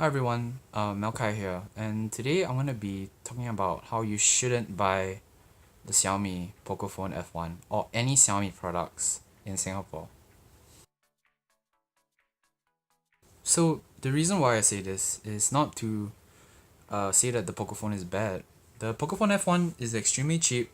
Hi everyone, Melkai here, and today I'm gonna be talking about how you shouldn't buy the Xiaomi POCO Phone F1 or any Xiaomi products in Singapore. So the reason why I say this is not to say that the POCO phone is bad. The POCO Phone F1 is extremely cheap,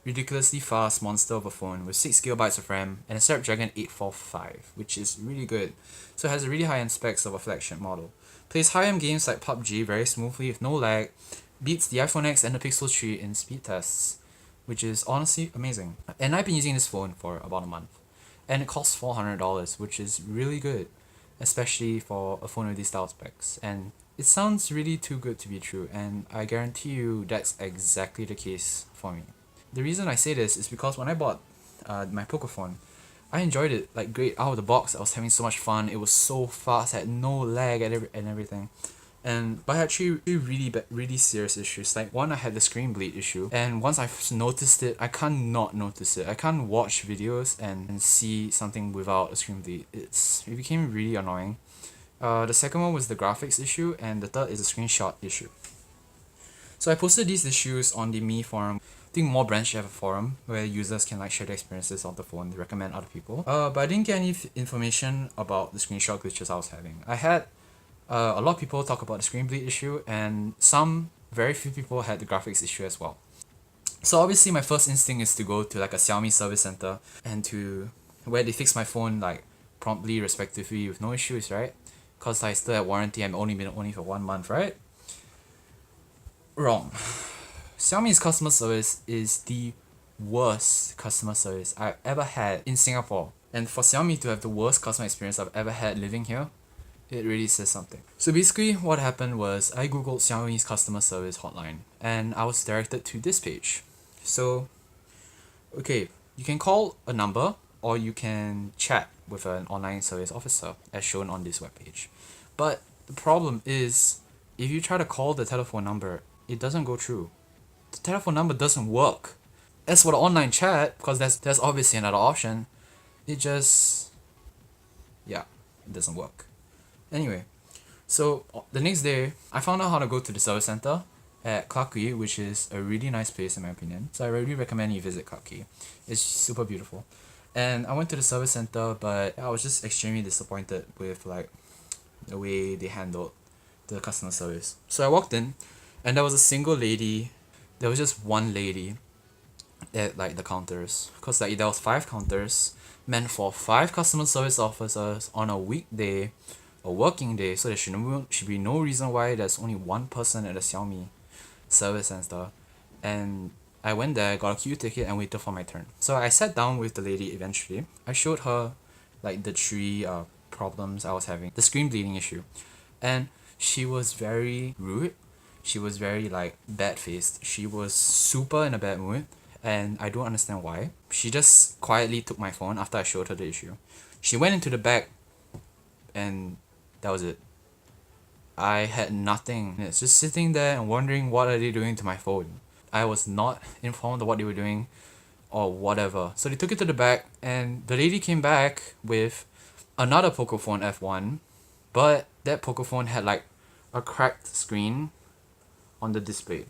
ridiculously fast monster of a phone with 6 GB of RAM and a Snapdragon 845, which is really good. So it has really high-end specs of a flagship model. Plays high-end games like PUBG very smoothly with no lag, beats the iPhone X and the Pixel 3 in speed tests, which is honestly amazing. And I've been using this phone for about a month, and it costs $400, which is really good, especially for a phone with these style specs. And it sounds really too good to be true, and I guarantee you that's exactly the case for me. The reason I say this is because when I bought my POCO phone, I enjoyed it like great out of the box. I was having so much fun. It was so fast, had no lag and everything. But I had two really serious issues. Like one, I had the screen bleed issue, and once I've noticed it, I can't not notice it. I can't watch videos and see something without a screen bleed. It became really annoying. The second one was the graphics issue, and the third is a screenshot issue. So I posted these issues on the Mi forum. I think more brands should have a forum where users can like share their experiences of the phone, they recommend other people. But I didn't get any information about the screenshot glitches I was having. I had a lot of people talk about the screen bleed issue, and very few people had the graphics issue as well. So obviously my first instinct is to go to like a Xiaomi service center and to where they fix my phone like promptly, respectively, with no issues, right? Cause I still have warranty. I'm only been only for 1 month, right? Wrong. Xiaomi's customer service is the worst customer service I've ever had in Singapore. And for Xiaomi to have the worst customer experience I've ever had living here, it really says something. So basically what happened was I googled Xiaomi's customer service hotline and I was directed to this page. So, okay, you can call a number or you can chat with an online service officer as shown on this webpage. But the problem is, if you try to call the telephone number, it doesn't go through. The telephone number doesn't work. As for the online chat, because there's obviously another option, it just, yeah, it doesn't work. Anyway, so the next day, I found out how to go to the service center at Clarke Quay, which is a really nice place in my opinion. So I really recommend you visit Clarke Quay. It's super beautiful. And I went to the service center, but I was just extremely disappointed with like the way they handled the customer service. So I walked in, and there was a single lady. There was just one lady at like the counters, cause like there was 5 counters meant for 5 customer service officers on a weekday, a working day. So there should be no reason why there's only one person at the Xiaomi service center. And I went there, got a queue ticket, and waited for my turn. So I sat down with the lady eventually. I showed her like the 3 problems I was having, the screen bleeding issue, and she was very rude. She was very like bad faced. She was super in a bad mood, and I don't understand why. She just quietly took my phone after I showed her the issue. She went into the back, and that was it. I had nothing. It's just sitting there and wondering what are they doing to my phone. I was not informed of what they were doing or whatever. So they took it to the back, and the lady came back with another POCO phone F1, but that POCO phone had like a cracked screen on the display.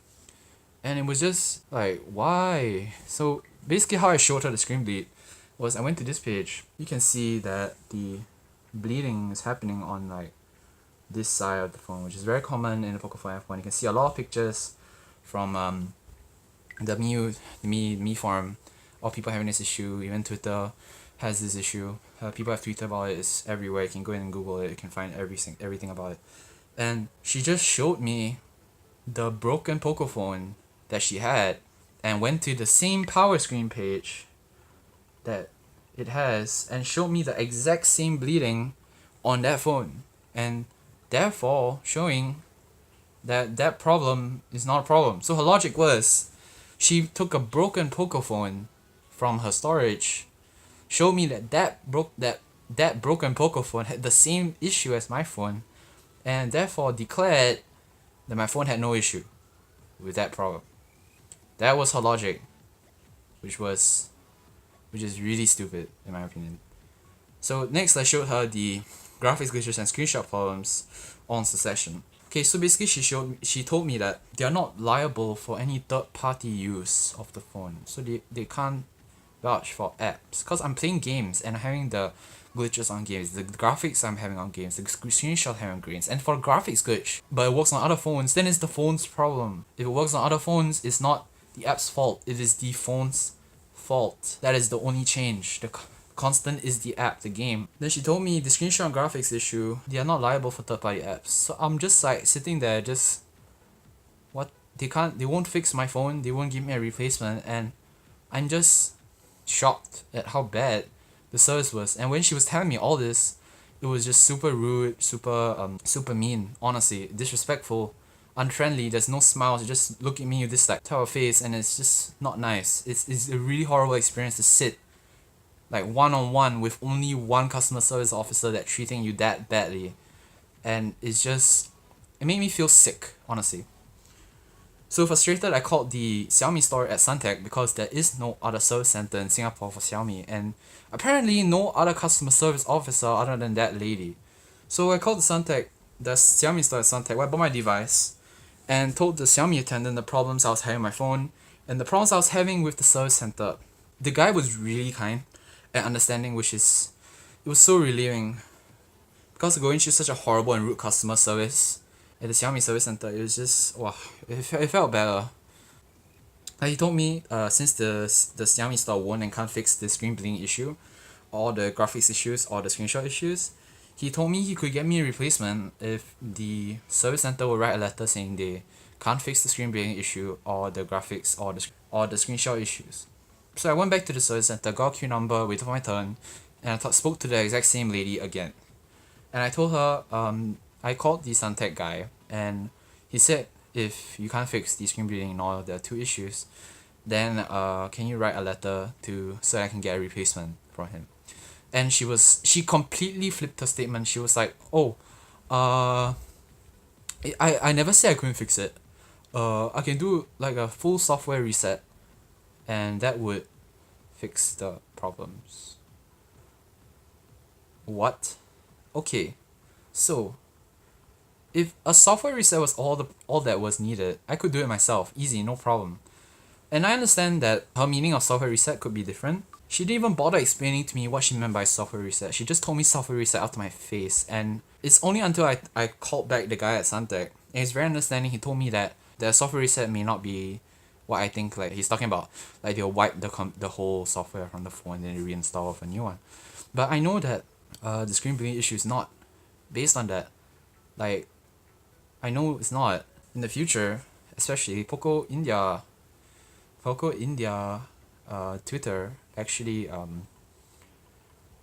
And it was just like, why? So basically how I showed her the screen bleed was I went to this page. You can see that the bleeding is happening on like this side of the phone, which is very common in the POCO Phone F1. You can see a lot of pictures from the Mi forum of people having this issue. Even Twitter has this issue. People have tweeted about it. It's everywhere. You can go in and Google it. You can find everything about it. And she just showed me the broken POCO phone that she had and went to the same power screen page that it has and showed me the exact same bleeding on that phone, and therefore showing that that problem is not a problem. So her logic was she took a broken POCO phone from her storage, showed me that broken POCO phone had the same issue as my phone, and therefore declared that my phone had no issue with that problem. That was her logic, which is really stupid in my opinion. So next I showed her the graphics glitches and screenshot problems on succession. Okay, so basically she told me that they are not liable for any third-party use of the phone. So they can't vouch for apps. Because I'm playing games and having the glitches on games, the graphics I'm having on games, the screenshot having on games, and for graphics glitch, but it works on other phones, then it's the phone's problem. If it works on other phones, it's not the app's fault, it is the phone's fault. That is the only change. The constant is the app, the game. Then she told me the screenshot and graphics issue, they are not liable for third-party apps. So I'm just like sitting there, just what? They won't fix my phone, they won't give me a replacement, and I'm just shocked at how bad the service was. And when she was telling me all this, it was just super rude, super mean, honestly, disrespectful, unfriendly. There's no smiles. You just look at me with this like type of face, and it's just not nice. It's a really horrible experience to sit like one-on-one with only one customer service officer that treating you that badly, and it made me feel sick, honestly. So frustrated, I called the Xiaomi store at Suntec because there is no other service center in Singapore for Xiaomi, and apparently no other customer service officer other than that lady. So I called the Xiaomi store at Suntec, where I bought my device, and told the Xiaomi attendant the problems I was having with my phone and the problems I was having with the service center. The guy was really kind and understanding, it was so relieving. Because going through such a horrible and rude customer service at the Xiaomi service center, it was just, wow, it felt better. Like he told me, since the Xiaomi store won't and can't fix the screen bleeding issue, or the graphics issues, or the screenshot issues, he told me he could get me a replacement if the service center would write a letter saying they can't fix the screen bleeding issue, or the graphics, or the screenshot issues. So I went back to the service center, got a queue number, waited for my turn, and I spoke to the exact same lady again. And I told her, I called the Suntec guy, and he said if you can't fix the screen bleeding and all the two issues, then can you write a letter so I can get a replacement from him. And she completely flipped her statement. She was like, oh, I never said I couldn't fix it. I can do like a full software reset, and that would fix the problems. What? Okay, so if a software reset was all that was needed, I could do it myself, easy, no problem. And I understand that her meaning of software reset could be different. She didn't even bother explaining to me what she meant by software reset. She just told me software reset out to my face, and it's only until I called back the guy at Suntec, and he's very understanding. He told me that the software reset may not be what I think like he's talking about. Like they'll wipe the whole software from the phone and then reinstall with a new one. But I know that the screen bleeding issue is not based on that. Like, I know it's not. In the future, especially POCO India Twitter actually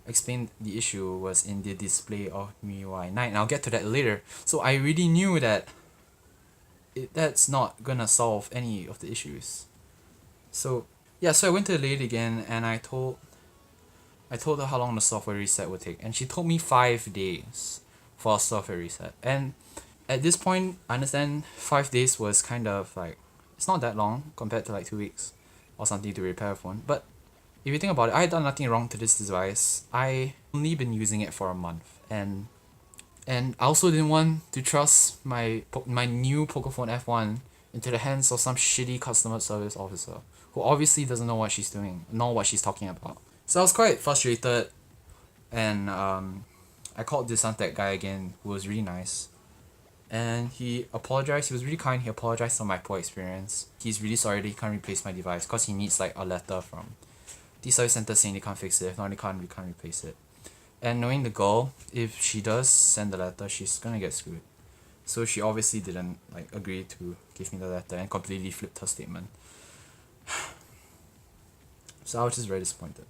explained the issue was in the display of MIUI 9, and I'll get to that later. So I already knew that that's not gonna solve any of the issues. So yeah, so I went to the lady again, and I told her how long the software reset would take, and she told me 5 days for a software reset. And at this point, I understand 5 days was kind of like, it's not that long compared to like 2 weeks or something to repair a phone. But if you think about it, I had done nothing wrong to this device. I only been using it for a month, and I also didn't want to trust my new POCO F1 into the hands of some shitty customer service officer who obviously doesn't know what she's doing, nor what she's talking about. So I was quite frustrated, and I called this Suntec guy again, who was really nice. And he apologized. He was really kind. He apologized for my poor experience. He's really sorry that he can't replace my device because he needs like a letter from the service center saying they can't fix it. If not, we can't replace it. And knowing the girl, if she does send the letter, she's gonna get screwed. So she obviously didn't like agree to give me the letter and completely flipped her statement. So I was just very disappointed.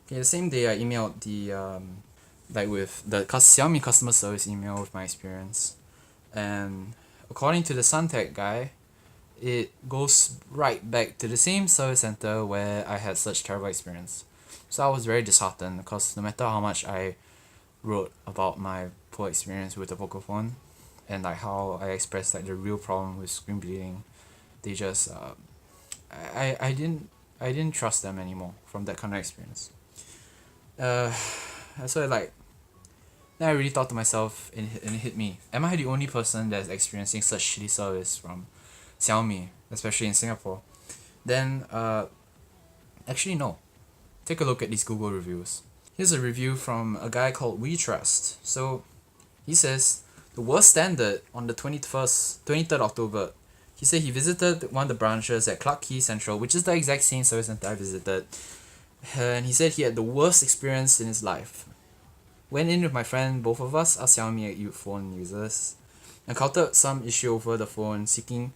Okay, the same day I emailed the with the Xiaomi customer service email with my experience, and according to the Suntec guy, it goes right back to the same service center where I had such terrible experience. So I was very disheartened because no matter how much I wrote about my poor experience with the POCO phone and like how I expressed like the real problem with screen bleeding, they just I didn't trust them anymore from that kind of experience. So like Then I really thought to myself, and it hit me. Am I the only person that's experiencing such shitty service from Xiaomi, especially in Singapore? Then, actually no. Take a look at these Google reviews. Here's a review from a guy called We Trust. So, he says, the worst standard on the 23rd October. He said he visited one of the branches at Clarke Quay Central, which is the exact same service center I visited. And he said he had the worst experience in his life. Went in with my friend, both of us are Xiaomi phone users. Encountered some issue over the phone, settings,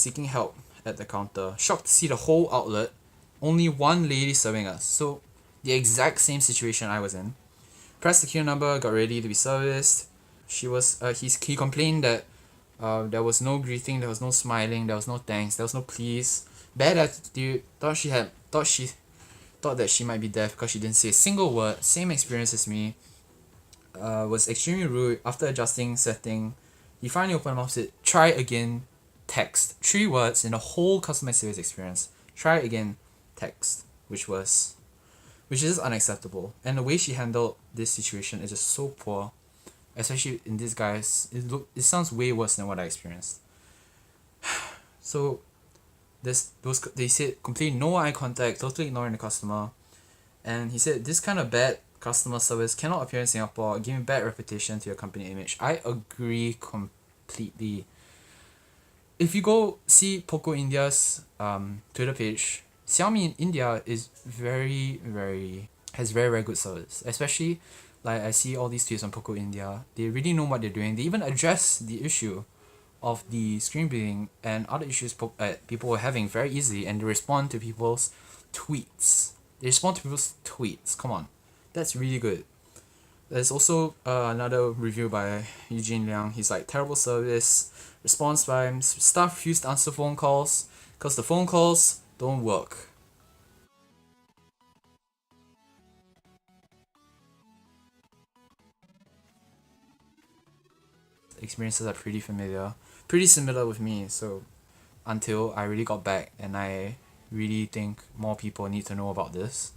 seeking help at the counter. Shocked to see the whole outlet, only one lady serving us. So, the exact same situation I was in. Pressed the queue number, got ready to be serviced. He complained that there was no greeting, there was no smiling, there was no thanks, there was no please. Bad attitude. Thought that she might be deaf because she didn't say a single word. Same experience as me. Was extremely rude. After adjusting setting, he finally opened mouth and said, "Try again, text." 3 words in the whole customer service experience. Try again, text, which is unacceptable. And the way she handled this situation is just so poor, especially in this guy's. It sounds way worse than what I experienced. So, they said completely no eye contact, totally ignoring the customer, and he said this kind of bad customer service cannot appear in Singapore, giving bad reputation to your company image. I agree completely. If you go see POCO India's Twitter page, Xiaomi in India is has very good service. Especially, like I see all these tweets on POCO India. They really know what they're doing. They even address the issue of the screen bleeding and other issues people were having very easily, and they respond to people's tweets. Come on, that's really good. There's also another review by Eugene Liang. He's like, terrible service, response time, staff refuse to answer phone calls because the phone calls don't work. Experiences are pretty similar with me. So until I really got back, and I really think more people need to know about this.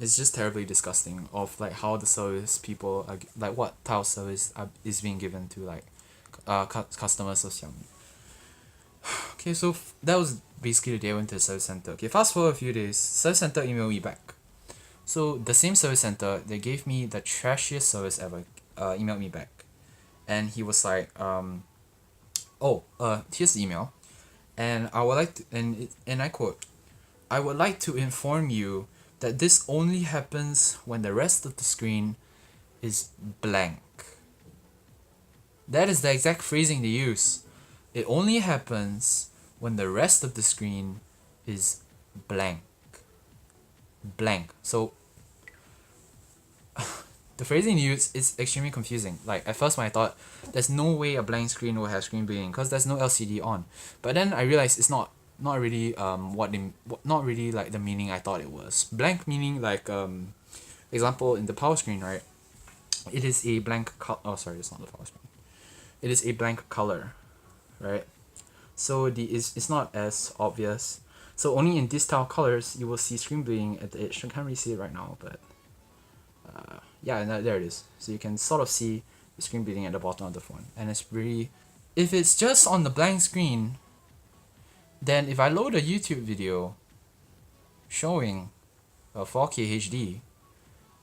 It's just terribly disgusting of like how the service people are like what type of service is being given to like customers of Xiaomi. Okay, so that was basically the day I went to the service center. Okay, fast forward a few days, service center emailed me back. So the same service center, they gave me the trashiest service ever, emailed me back. And he was like, here's the email. And I would like to, and I quote, "I would like to inform you that this only happens when the rest of the screen is blank." That is the exact phrasing they use. It only happens when the rest of the screen is blank. Blank. So the phrasing used is extremely confusing. Like at first when I thought there's no way a blank screen will have screen bleeding because there's no LCD on. But then I realized it's not really not really like the meaning I thought it was. Blank meaning like example in the power screen, right? It is a blank sorry, it's not the power screen. It is a blank color, right? So it's not as obvious. So only in these style colors you will see screen bleeding at the edge. I can't really see it right now, but yeah, there it is. So you can sort of see the screen bleeding at the bottom of the phone, and it's really, if it's just on the blank screen, then if I load a YouTube video showing a 4K HD,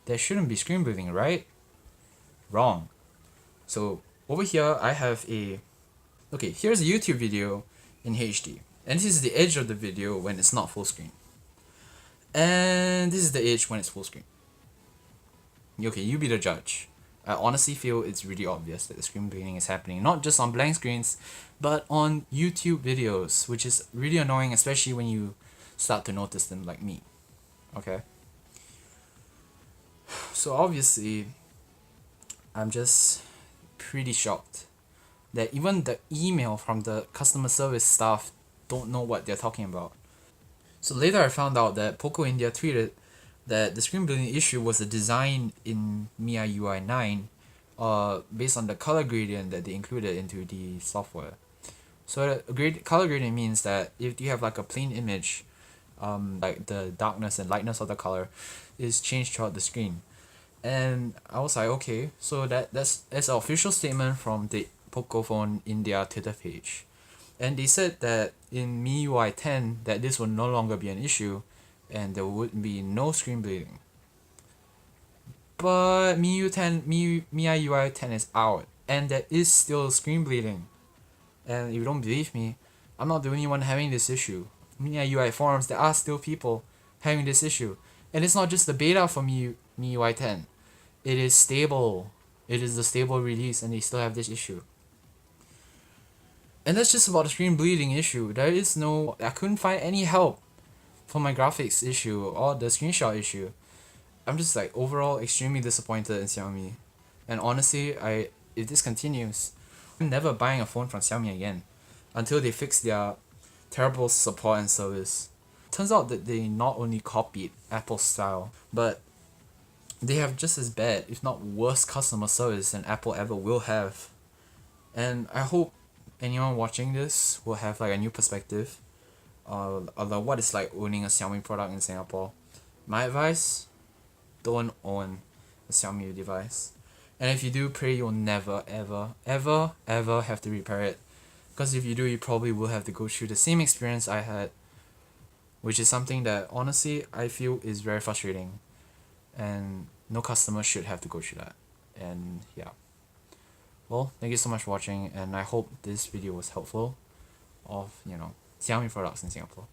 there shouldn't be screen bleeding, right? Wrong. So over here I have here's a YouTube video in HD, and this is the edge of the video when it's not full screen, and this is the edge when it's full screen. Okay, you be the judge. I honestly feel it's really obvious that the screen bleeding is happening, not just on blank screens, but on YouTube videos, which is really annoying, especially when you start to notice them like me. Okay? So obviously, I'm just pretty shocked that even the email from the customer service staff don't know what they're talking about. So later I found out that POCO India tweeted that the screen bleeding issue was a design in MIUI 9 based on the color gradient that they included into the software. So color gradient means that if you have like a plain image, like the darkness and lightness of the color is changed throughout the screen. And I was like, okay, so that's an official statement from the POCO phone India Twitter page. And they said that in MIUI 10 that this will no longer be an issue and there would be no screen bleeding. But MIUI 10 is out and there is still screen bleeding. And if you don't believe me, I'm not the only one having this issue. MIUI forums, there are still people having this issue. And it's not just the beta for MIUI 10. It is stable. It is the stable release and they still have this issue. And that's just about the screen bleeding issue. There is no... I couldn't find any help for my graphics issue or the screenshot issue. I'm just like overall extremely disappointed in Xiaomi. And honestly, if this continues, I'm never buying a phone from Xiaomi again until they fix their terrible support and service. Turns out that they not only copied Apple's style, but they have just as bad, if not worse, customer service than Apple ever will have. And I hope anyone watching this will have like a new perspective on what it's like owning a Xiaomi product in Singapore. My advice, don't own a Xiaomi device. And if you do, pray you'll never, ever, ever, ever have to repair it. Because if you do, you probably will have to go through the same experience I had, which is something that honestly I feel is very frustrating. And no customer should have to go through that. And yeah. Well, thank you so much for watching, and I hope this video was helpful of, Xiaomi products in Singapore.